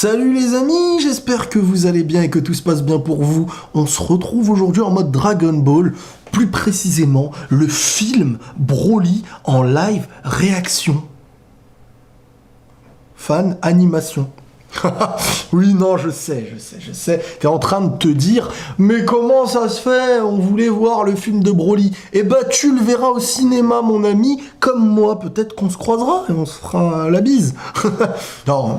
Salut les amis, j'espère que vous allez bien et que tout se passe bien pour vous. On se retrouve aujourd'hui en mode Dragon Ball, plus précisément le film Broly en live réaction. Fan animation. Oui, non, je sais. T'es en train de te dire, mais comment ça se fait? On voulait voir le film de Broly. Eh ben, tu le verras au cinéma, mon ami, comme moi. Peut-être qu'on se croisera et on se fera la bise. Non,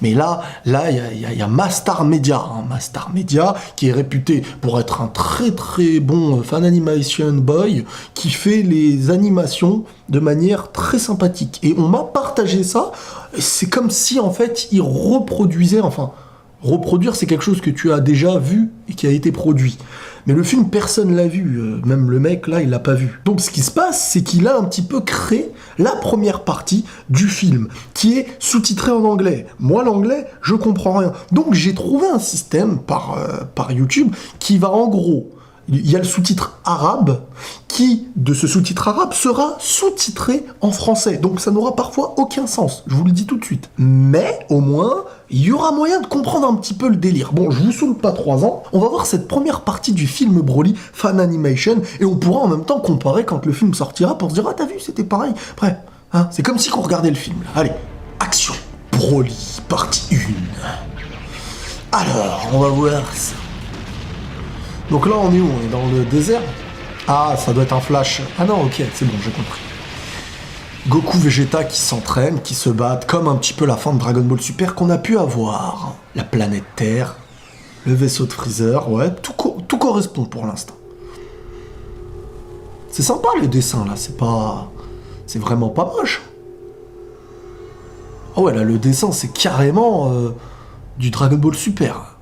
mais là, il y a Mastar Media, Mastar Media, qui est réputé pour être un très très bon fan animation boy, qui fait les animations de manière très sympathique. Et on m'a partagé ça. C'est comme si, en fait, il reproduisait, enfin, reproduire, c'est quelque chose que tu as déjà vu et qui a été produit. Mais le film, personne l'a vu, même le mec, là, il l'a pas vu. Donc, ce qui se passe, c'est qu'il a un petit peu créé la première partie du film, qui est sous-titrée en anglais. Moi, l'anglais, je comprends rien. Donc, j'ai trouvé un système par YouTube qui va, en gros... Il y a le sous-titre arabe qui, de ce sous-titre arabe, sera sous-titré en français. Donc ça n'aura parfois aucun sens, je vous le dis tout de suite. Mais au moins, il y aura moyen de comprendre un petit peu le délire. Bon, je vous saoule pas 3 ans, on va voir cette première partie du film Broly, Fan Animation, et on pourra en même temps comparer quand le film sortira pour se dire « Ah, t'as vu, c'était pareil ». Après, hein, c'est comme si on regardait le film. Là. Allez, action. Broly, partie 1. Alors, on va voir ça. Donc là, on est où? On est dans le désert? Ah, ça doit être un flash. Ah non, ok, c'est bon, j'ai compris. Goku, Vegeta qui s'entraînent, qui se battent, comme un petit peu la fin de Dragon Ball Super qu'on a pu avoir. La planète Terre, le vaisseau de Freezer, ouais, tout correspond pour l'instant. C'est sympa les dessins là, c'est vraiment pas moche. Ah ouais, là, le dessin, c'est carrément du Dragon Ball Super.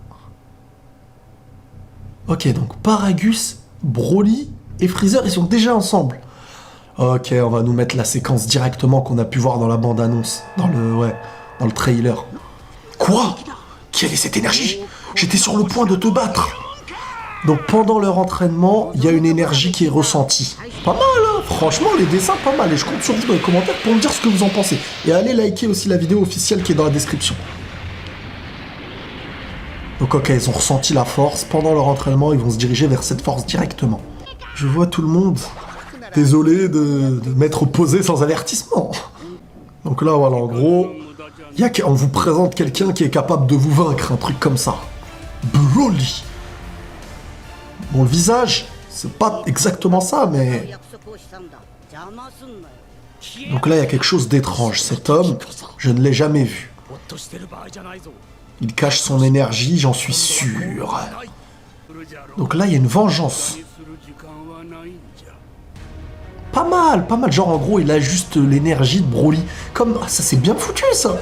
Ok, donc Paragus, Broly et Freezer, ils sont déjà ensemble. Ok, on va nous mettre la séquence directement qu'on a pu voir dans la bande-annonce, dans le trailer. Quoi? Quelle est cette énergie? J'étais sur le point de te battre. Donc pendant leur entraînement, il y a une énergie qui est ressentie. Pas mal, hein? Franchement, les dessins, pas mal. Et je compte sur vous dans les commentaires pour me dire ce que vous en pensez. Et allez liker aussi la vidéo officielle qui est dans la description. Donc ok, ils ont ressenti la force, pendant leur entraînement, ils vont se diriger vers cette force directement. Je vois tout le monde. Désolé de m'être opposé sans avertissement. Donc là, voilà, en gros, on vous présente quelqu'un qui est capable de vous vaincre, un truc comme ça. Broly. Bon, le visage, c'est pas exactement ça, mais... Donc là, il y a quelque chose d'étrange. Cet homme, je ne l'ai jamais vu. Il cache son énergie, j'en suis sûr. Donc là, il y a une vengeance. Pas mal. Genre, en gros, il a juste l'énergie de Broly. Comme... Ah, ça, c'est bien foutu, ça.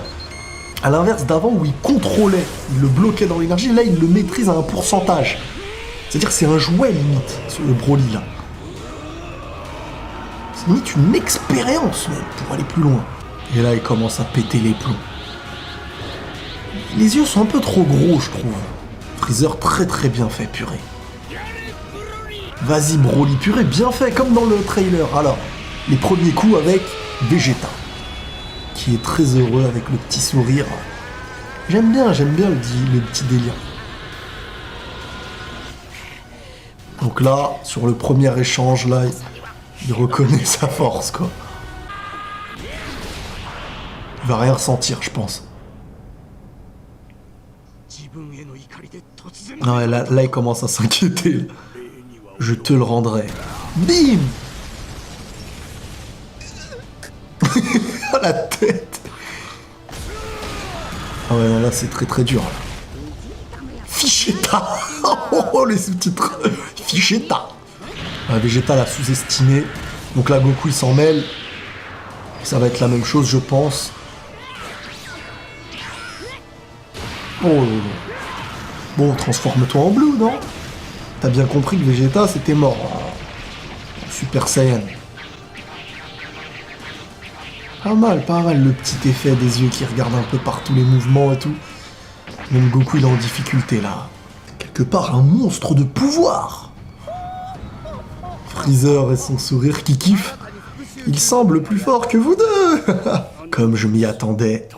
À l'inverse d'avant, où il contrôlait, il le bloquait dans l'énergie, là, il le maîtrise à un pourcentage. C'est-à-dire que c'est un jouet, limite, le Broly, là. C'est limite une expérience, même, pour aller plus loin. Et là, il commence à péter les plombs. Les yeux sont un peu trop gros, je trouve. Freezer très très bien fait, purée. Vas-y, Broly, purée, bien fait, comme dans le trailer. Alors, les premiers coups avec Vegeta, qui est très heureux avec le petit sourire. J'aime bien le petit délire. Donc là, sur le premier échange, là, il reconnaît sa force, quoi. Il va rien ressentir, je pense. Non, là, il commence à s'inquiéter. Je te le rendrai. Bim. La tête. Ah ouais, là, c'est très très dur. Fichetta. Oh, les sous-titres. Fichetta. Ah, Vegeta l'a sous-estimé. Donc là, Goku, il s'en mêle. Ça va être la même chose, je pense. Oh. Bon, transforme-toi en bleu, non? T'as bien compris que Vegeta, c'était mort. Super Saiyan. Pas mal, le petit effet des yeux qui regardent un peu par tous les mouvements et tout. Même Goku, il est en difficulté, là. Quelque part, un monstre de pouvoir. Freezer et son sourire qui kiffe. Il semble plus fort que vous deux. Comme je m'y attendais.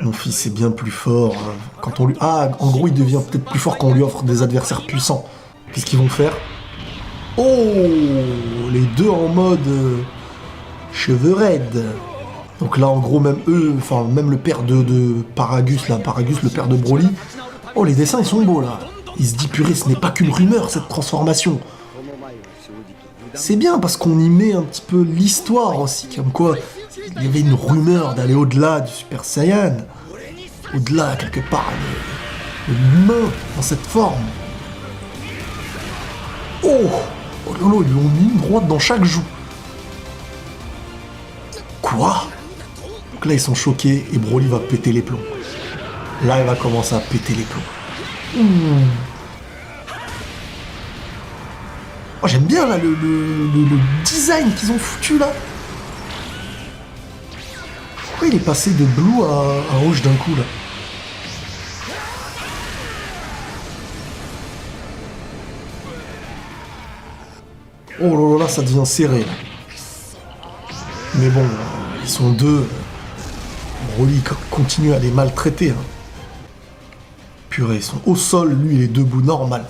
Mon fils est bien plus fort. Hein. Quand on lui... Ah, en gros, il devient peut-être plus fort quand on lui offre des adversaires puissants. Qu'est-ce qu'ils vont faire? Oh, les deux en mode cheveux raides. Donc là, en gros, même eux, enfin, même le père de Paragus, là, Paragus, le père de Broly. Oh, les dessins, ils sont beaux, là. Il se dit, purée, ce n'est pas qu'une rumeur, cette transformation. C'est bien, parce qu'on y met un petit peu l'histoire aussi, comme quoi il y avait une rumeur d'aller au-delà du Super Saiyan. Au-delà, quelque part, de l'humain, dans cette forme. Oh, oh lolo, ils lui ont mis une droite dans chaque joue. Quoi? Donc là, ils sont choqués et Broly va péter les plombs. Là, il va commencer à péter les plombs. Oh, j'aime bien là le design qu'ils ont foutu là. Pourquoi il est passé de blue à rouge d'un coup là? Oh là là, ça devient serré là. Mais bon, ils sont deux. Broly continue à les maltraiter. Hein. Purée, ils sont au sol, lui il est debout normal.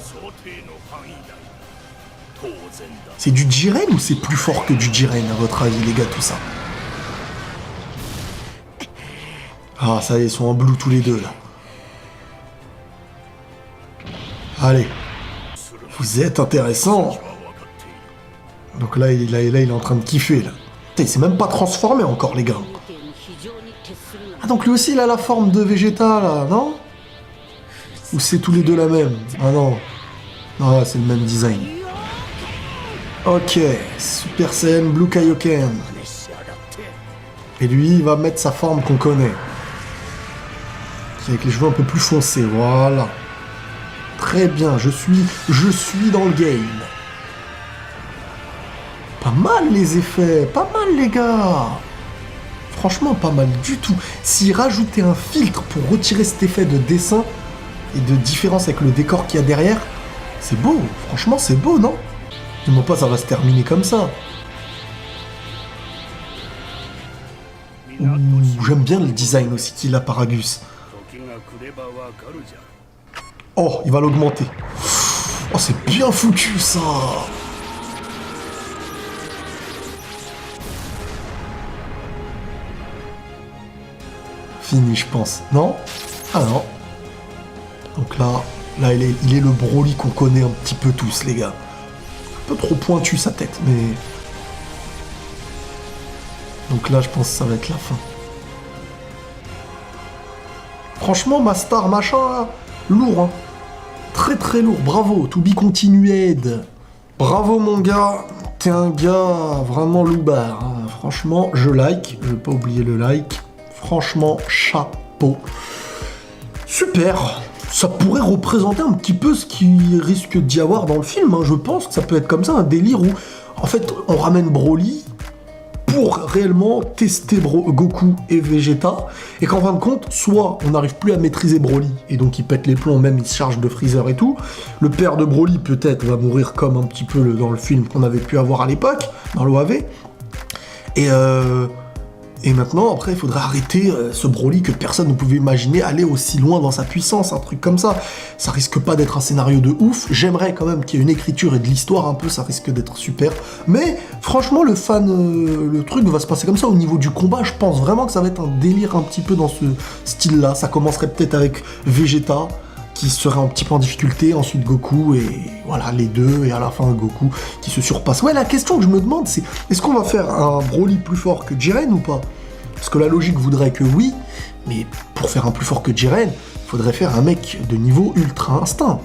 C'est du Jiren ou c'est plus fort que du Jiren à votre avis les gars tout ça? Ah ça y est, ils sont en blue tous les deux là. Allez. Vous êtes intéressant. Donc là il est en train de kiffer là. Putain, il s'est même pas transformé encore les gars. Ah donc lui aussi il a la forme de Vegeta là, non? Ou c'est tous les deux la même? Ah non. Ah c'est le même design. Ok, Super Saiyan Blue Kaioken. Et lui, il va mettre sa forme qu'on connaît. Avec les cheveux un peu plus foncés, voilà. Très bien, je suis dans le game. Pas mal les effets, pas mal les gars. Franchement, pas mal du tout. S'il rajoutait un filtre pour retirer cet effet de dessin et de différence avec le décor qu'il y a derrière, c'est beau. Franchement, c'est beau, non? Dis-moi pas, ça va se terminer comme ça. J'aime bien le design aussi qu'il a, Paragus. Oh, il va l'augmenter. Oh, c'est bien foutu, ça. Fini, je pense. Non? Ah non. Donc là, il est le Broly qu'on connaît un petit peu tous, les gars. Un peu trop pointu sa tête, mais... Donc là, je pense que ça va être la fin. Franchement, ma star machin, là, lourd, hein. Très très lourd, bravo, to be continued. Bravo mon gars, t'es un gars vraiment loupard. Hein. Franchement, je like, je vais pas oublier le like. Franchement, chapeau. Super. Ça pourrait représenter un petit peu ce qu'il risque d'y avoir dans le film. Hein. Je pense que ça peut être comme ça, un délire où, en fait, on ramène Broly pour réellement tester Goku et Vegeta, et qu'en fin de compte, soit on n'arrive plus à maîtriser Broly, et donc il pète les plombs, même il se charge de Freezer et tout, le père de Broly peut-être va mourir comme un petit peu dans le film qu'on avait pu avoir à l'époque, dans l'OAV, et maintenant, après, il faudrait arrêter ce Broly que personne ne pouvait imaginer aller aussi loin dans sa puissance, un truc comme ça. Ça risque pas d'être un scénario de ouf. J'aimerais quand même qu'il y ait une écriture et de l'histoire un peu, ça risque d'être super. Mais franchement, le truc va se passer comme ça. Au niveau du combat, je pense vraiment que ça va être un délire un petit peu dans ce style-là. Ça commencerait peut-être avec Vegeta, qui serait un petit peu en difficulté, ensuite Goku, et voilà, les deux, et à la fin Goku qui se surpasse. Ouais, la question que je me demande, c'est est-ce qu'on va faire un Broly plus fort que Jiren ou pas? Parce que la logique voudrait que oui, mais pour faire un plus fort que Jiren, il faudrait faire un mec de niveau Ultra Instinct.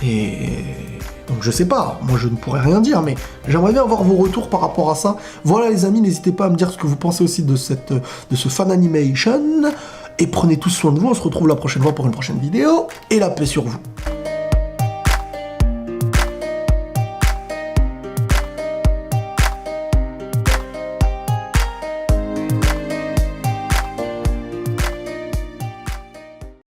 Et donc je sais pas, moi je ne pourrais rien dire, mais j'aimerais bien avoir vos retours par rapport à ça. Voilà les amis, n'hésitez pas à me dire ce que vous pensez aussi de ce fan animation. Et prenez tous soin de vous, on se retrouve la prochaine fois pour une prochaine vidéo, et la paix sur vous.